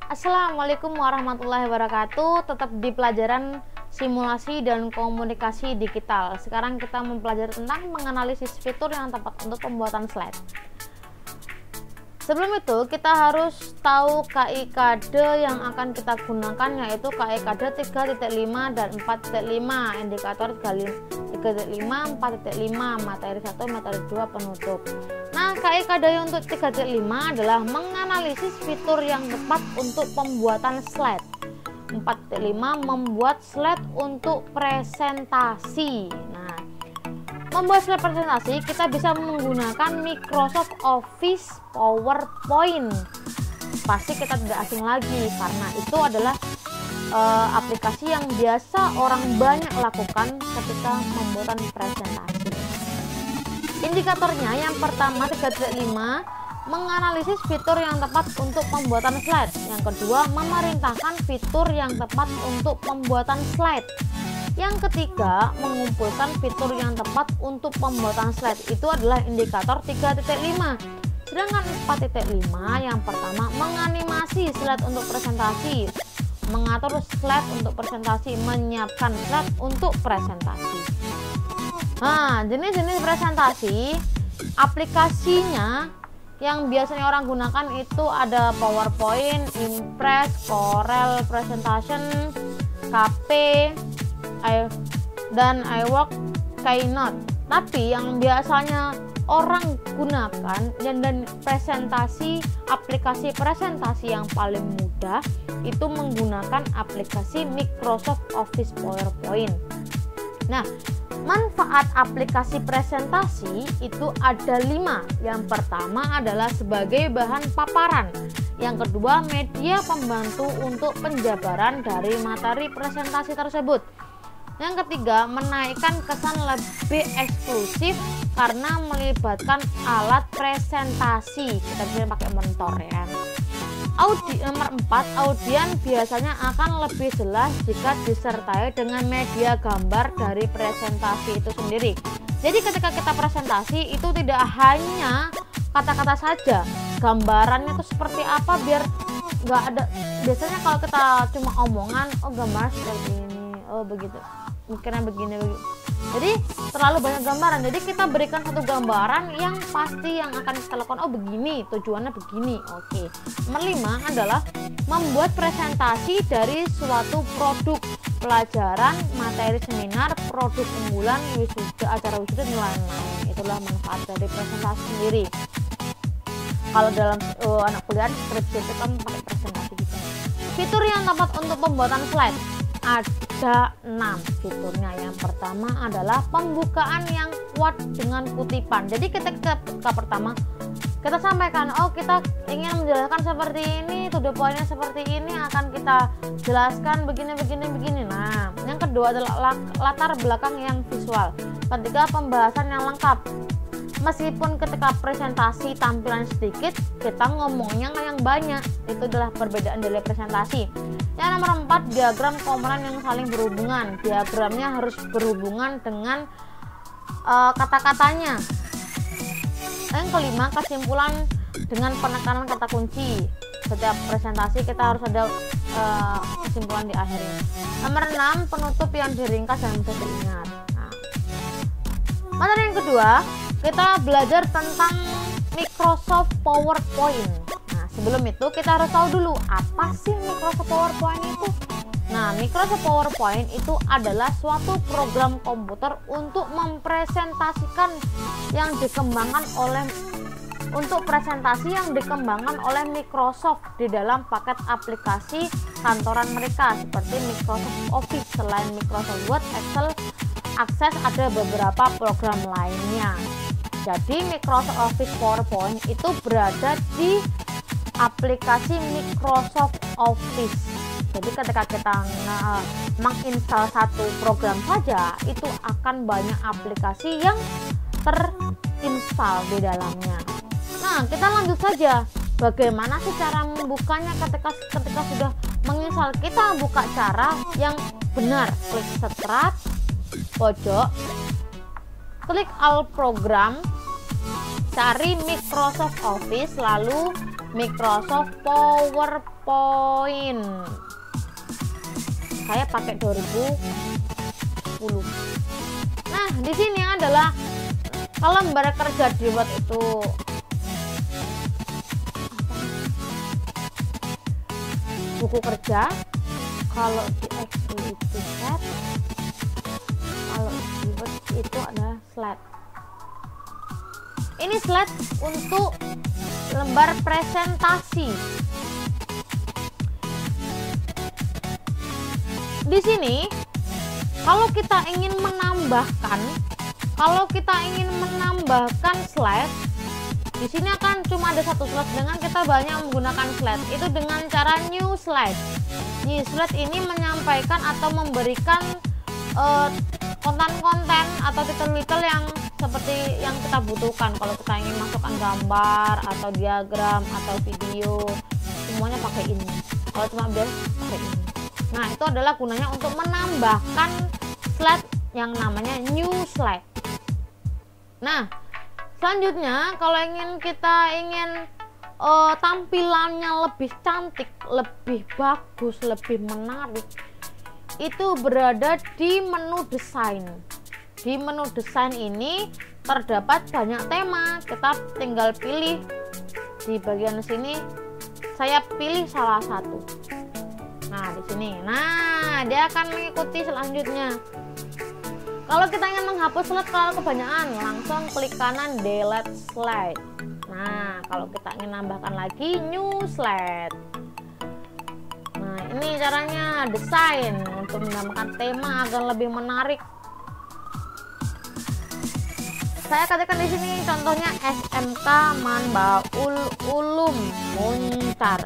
Assalamualaikum warahmatullahi wabarakatuh. Tetap di pelajaran simulasi dan komunikasi digital. Sekarang kita mempelajari tentang menganalisis fitur yang tepat untuk pembuatan slide. Sebelum itu kita harus tahu KIKD yang akan kita gunakan, yaitu KIKD 3.5 dan 4.5, indikator 3.5, 4.5, materi 1, materi 2, penutup. Nah, KIKD untuk 3.5 adalah menganalisis fitur yang tepat untuk pembuatan slide. 4.5 membuat slide untuk presentasi. Nah, membuat slide presentasi kita bisa menggunakan Microsoft Office PowerPoint. Pasti kita tidak asing lagi karena itu adalah aplikasi yang biasa orang banyak lakukan ketika pembuatan presentasi. Indikatornya yang pertama 3.5 menganalisis fitur yang tepat untuk pembuatan slide. Yang kedua memerintahkan fitur yang tepat untuk pembuatan slide. Yang ketiga mengumpulkan fitur yang tepat untuk pembuatan slide. Itu adalah indikator 3.5. Sedangkan 4.5 yang pertama menganimasi slide untuk presentasi, mengatur slide untuk presentasi, menyiapkan slide untuk presentasi. Nah, jenis-jenis presentasi aplikasinya yang biasanya orang gunakan itu ada PowerPoint, Impress, Corel Presentation, KP, dan iWork, Keynote. Tapi yang biasanya orang gunakan dan presentasi, aplikasi presentasi yang paling mudah itu menggunakan aplikasi Microsoft Office PowerPoint. Nah, manfaat aplikasi presentasi itu ada 5. Yang pertama adalah sebagai bahan paparan. Yang kedua, media pembantu untuk penjabaran dari materi presentasi tersebut. Yang ketiga, menaikkan kesan lebih eksklusif karena melibatkan alat presentasi. Kita bisa pakai monitor ya. Nomor 4, audien biasanya akan lebih jelas jika disertai dengan media gambar dari presentasi itu sendiri. Jadi ketika kita presentasi itu tidak hanya kata-kata saja, gambarannya itu seperti apa biar nggak ada. Biasanya kalau kita cuma omongan, oh gambar seperti ini, oh begitu, mikirnya begini. Jadi terlalu banyak gambaran. Jadi kita berikan satu gambaran yang pasti yang akan kita lakukan. Oh begini, tujuannya begini. Oke. Nomor 5 adalah membuat presentasi dari suatu produk pelajaran, materi seminar, produk unggulan, wisuda, acara wisuda, dan lain-lain. Itulah manfaat dari presentasi sendiri. Kalau dalam anak kuliah skripsi itu kan pakai presentasi gitu. Fitur yang tepat untuk pembuatan slide ada 6 fiturnya. Yang pertama adalah pembukaan yang kuat dengan kutipan. Jadi ketika pertama kita sampaikan, oh kita ingin menjelaskan seperti ini, to the point-nya seperti ini, akan kita jelaskan begini. Nah, yang kedua adalah latar belakang yang visual. Ketiga, pembahasan yang lengkap. Meskipun ketika presentasi tampilan sedikit, kita ngomongnya yang banyak. Itu adalah perbedaan dari presentasi. Yang nomor 4, diagram komponen yang saling berhubungan. Diagramnya harus berhubungan dengan kata-katanya. Yang kelima, kesimpulan dengan penekanan kata kunci. Setiap presentasi kita harus ada kesimpulan di akhirnya. Nomor 6, penutup yang diringkas dan mudah diingat. Nah, materi yang kedua, kita belajar tentang Microsoft PowerPoint. Sebelum itu kita harus tahu dulu apa sih Microsoft PowerPoint itu. Nah, Microsoft PowerPoint itu adalah suatu program komputer untuk mempresentasikan yang dikembangkan untuk presentasi yang dikembangkan oleh Microsoft di dalam paket aplikasi kantoran mereka seperti Microsoft Office. Selain Microsoft Word, Excel, Access, ada beberapa program lainnya. Jadi Microsoft Office PowerPoint itu berada di aplikasi Microsoft Office. Jadi ketika kita menginstal satu program saja, itu akan banyak aplikasi yang terinstal di dalamnya. Nah, kita lanjut saja. Bagaimana sih cara membukanya ketika sudah menginstal? Kita buka cara yang benar. Klik Start, pojok, klik All Program, cari Microsoft Office, lalu Microsoft PowerPoint. poin. Saya pakai 2010. Nah, di sini adalah kalau lembar kerja di Word itu buku kerja, kalau di Excel itu set, kalau di Word itu ada slide. Ini slide untuk lembar presentasi. Di sini kalau kita ingin menambahkan slide, di sini akan cuma ada satu slide dengan kita banyak menggunakan slide. Itu dengan cara new slide. New slide ini menyampaikan atau memberikan konten-konten atau titel-titel yang seperti yang kita butuhkan. Kalau kita ingin masukkan gambar atau diagram atau video, semuanya pakai ini. Kalau cuma biasa pakai ini. Nah, itu adalah gunanya untuk menambahkan slide yang namanya new slide. Nah, selanjutnya kalau kita ingin tampilannya lebih cantik, lebih bagus, lebih menarik, itu berada di menu desain. Di menu desain ini terdapat banyak tema. Kita tinggal pilih di bagian sini. Saya pilih salah satu. Nah, di sini. Nah, dia akan mengikuti selanjutnya. Kalau kita ingin menghapus slide kalau kebanyakan, langsung klik kanan delete slide. Nah, kalau kita ingin nambahkan lagi new slide. Nah, ini caranya desain untuk menambahkan tema agar lebih menarik. Saya katakan di sini contohnya SMK Manbaul Ulum Muncar.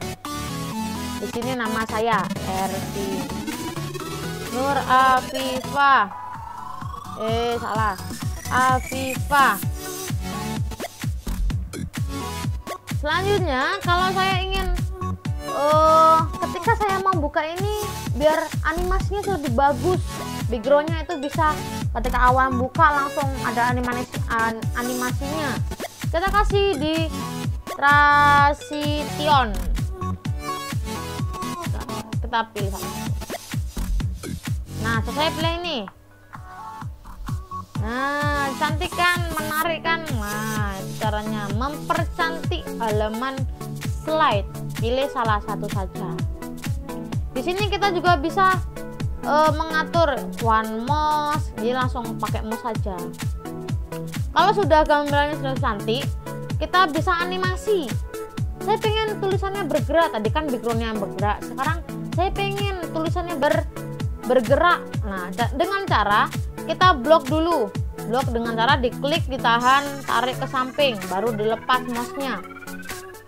Di sini nama saya Erti Nur Afifah. Salah. Afifah. Selanjutnya, kalau saya ingin ketika saya membuka ini biar animasinya lebih bagus, backgroundnya itu bisa ketika awal buka langsung ada animasinya. Kita kasih di Transition. Kita pilih satu. Nah, selesai pilih ini. Nah, cantik kan, menarik kan. Nah, caranya mempercantik halaman slide. Pilih salah satu saja. Di sini kita juga bisa mengatur one mouse, jadi langsung pakai mouse saja. Kalau sudah gambarnya sudah cantik, kita bisa animasi. Saya pengen tulisannya bergerak, tadi kan backgroundnya yang bergerak, sekarang saya pengen tulisannya bergerak. Nah, dengan cara kita blok dulu. Blok dengan cara diklik, ditahan, tarik ke samping, baru dilepas mouse-nya.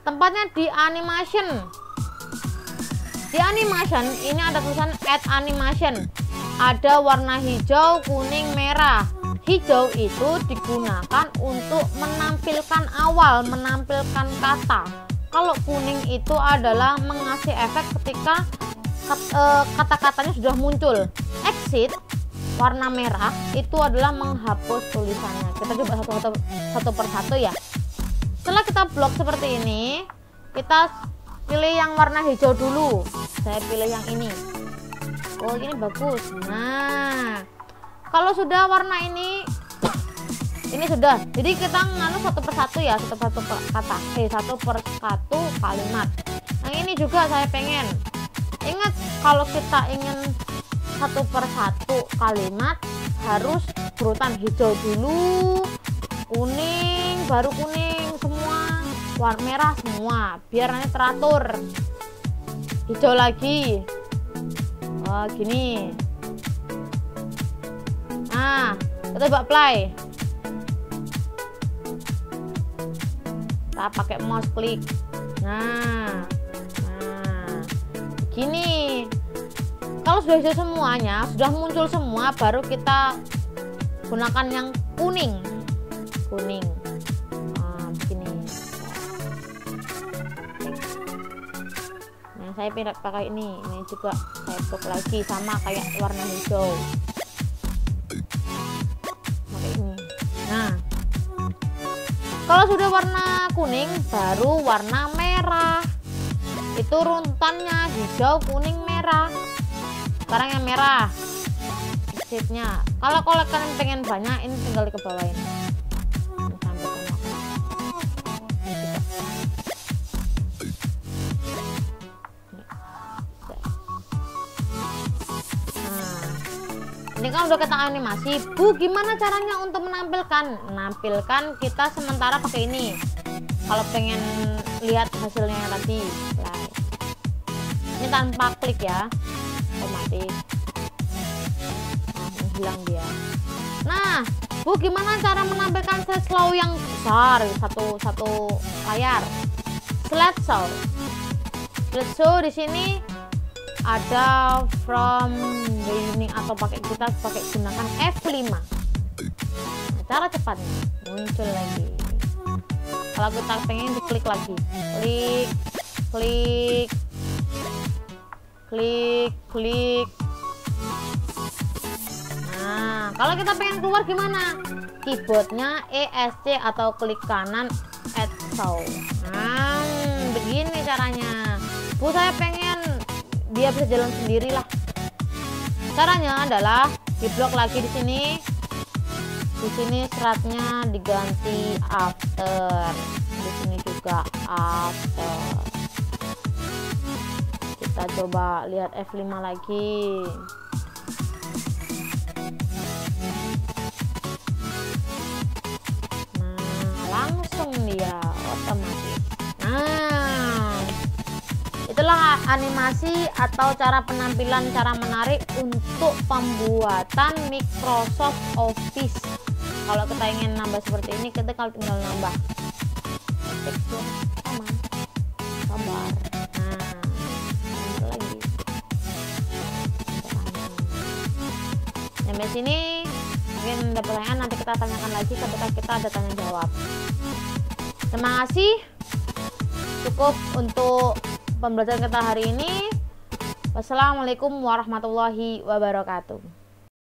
Tempatnya di animation. Di animation ini ada tulisan add animation. Ada warna hijau, kuning, merah. Hijau itu digunakan untuk menampilkan awal, menampilkan kata. Kalau kuning itu adalah mengasih efek ketika kata-katanya sudah muncul. Exit warna merah itu adalah menghapus tulisannya. Kita coba satu persatu ya. Setelah kita blok seperti ini, kita pilih yang warna hijau dulu. Saya pilih yang ini. Oh, ini bagus. Nah, kalau sudah warna ini sudah. Jadi kita nganu satu persatu ya, satu persatu kata. Satu persatu kalimat. Nah, ini juga saya pengen. Ingat, kalau kita ingin satu persatu kalimat harus berurutan hijau dulu, kuning, baru kuning semua, warna merah semua, biar nanti teratur. Hijau lagi. Oh, gini. Nah, kita coba play. Kita pakai mouse klik. Nah, gini. Kalau sudah hijau semuanya, sudah muncul semua, baru kita gunakan yang kuning. Nah, begini. Nah, saya pindah pakai ini juga saya blok lagi sama kayak warna hijau. Pakai ini. Nah, kalau sudah warna kuning, baru warna merah. Itu runtannya hijau, kuning, merah. Sekarang yang merah sheetnya. Kalau kalian pengen banyak, ini tinggal dikebawain sampai ini kan udah kita animasi. Bu, gimana caranya untuk menampilkan kita sementara pakai ini. Kalau pengen lihat hasilnya yang tadi, ini tanpa klik ya, otomatis hilang dia. Nah, Bu, gimana cara menampilkan slideshow yang besar satu layar? Slideshow di sini ada from beginning atau kita pakai gunakan F5. Nah, cara cepatnya muncul lagi. Kalau kita pengen diklik lagi, klik. Nah, kalau kita pengen keluar gimana? Keyboardnya ESC atau klik kanan add show. Nah, begini caranya. Bu, saya pengen dia bisa jalan sendiri lah. Caranya adalah diblok lagi di sini. Di sini seratnya diganti after. Di sini juga after. Kita coba lihat F5 lagi. Nah, langsung dia otomatis. Nah, itulah animasi atau cara penampilan, cara menarik untuk pembuatan Microsoft Office. Kalau kita ingin nambah seperti ini, kita tinggal nambah sama gambar. Nah, gambar lagi. Sampai sini mungkin ada pertanyaan, nanti kita tanyakan lagi ketika kita ada tanya jawab. Terima kasih. Cukup untuk pembelajaran kita hari ini. Wassalamualaikum warahmatullahi wabarakatuh.